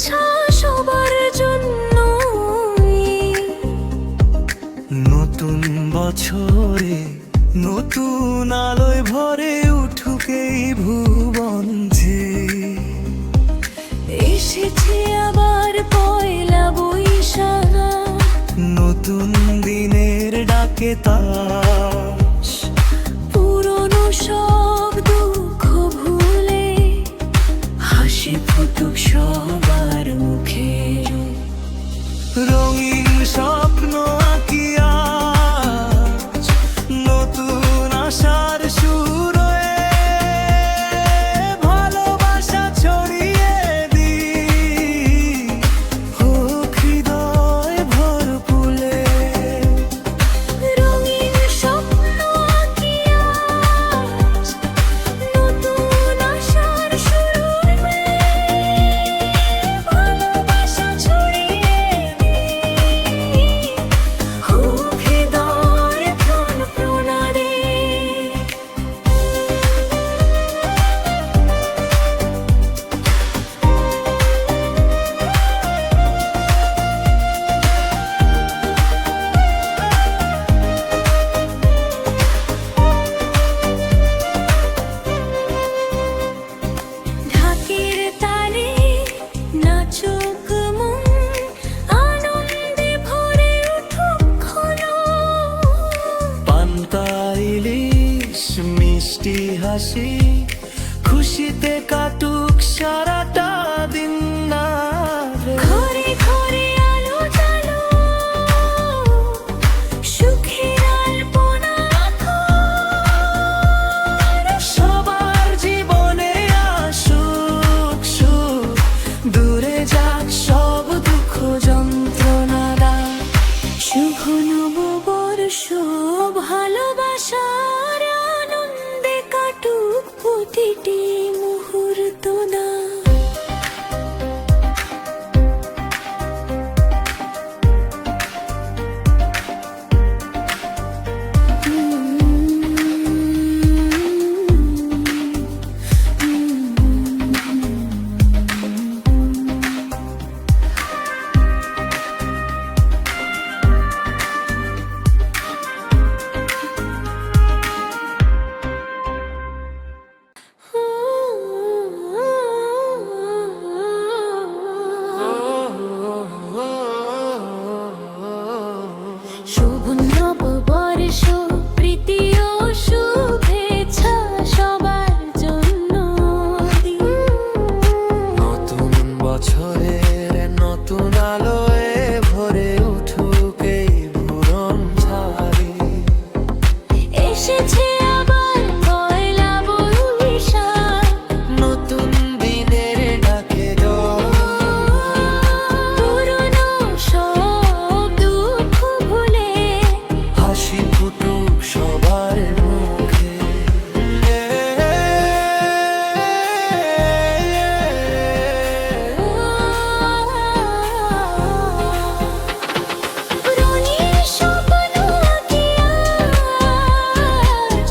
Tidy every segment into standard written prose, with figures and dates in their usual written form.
শুভেচ্ছা সবার জন্য। নতুন বছরে নতুন আলোয় ভরে উঠুক এই ভুবন যে। এসেছে আবার পয়লা বৈশাখ, নতুন দিনের ডাকে তাস। পুরনো সব দুঃখ ভুলে হাসি ফুটুক সবার মুখে। রঙিন স্বপ্ন আঁকি আজ, নতুন আশার সুর হয়ে ভালোবাসা ছড়িয়ে দিই, হোক হৃদয় ভর ফুলে। রঙিন স্বপ্ন আঁকি আজ, নতুন আশার শুরু হয়ে ভালোবাসা ছড়িয়ে দিই, হোক হৃদয় প্রাণ প্রণাদে। ঢাকের তালে নাচুক মন, আনন্দে ভরে উঠুক ক্ষণ। পান্তা ইলিশ মিষ্টি হাসি, খুশিতে কাটুক সারাটা দিন না রে। ঘরে ঘরে আলো জ্বালো, সুখের আলপনা আঁকো। সবার জীবনে আসুক সুখ, দূরে যাক সব দুঃখ যন্ত্রণারা। শুভ নববর্ষ ভালোবাসার আনন্দে কাটুক প্রতিটি মুহূর্ত না। শুভ নববর্ষ প্রীতি ও শুভেচ্ছা সবার জন্য। নতুন বছরের নতুন আলোয় ভরে উঠুক এই ভুবন ঝাড়ি। এসেছে আবার পয়লা বৈশাখ, নতুন দিনের ডাকে পুরনো সব দুঃখ ভুলে হাসি ফুটুক সবার মুখে। রঙিন স্বপ্ন আঁকি আজ,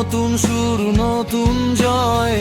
নতুন শুরু নতুন জয়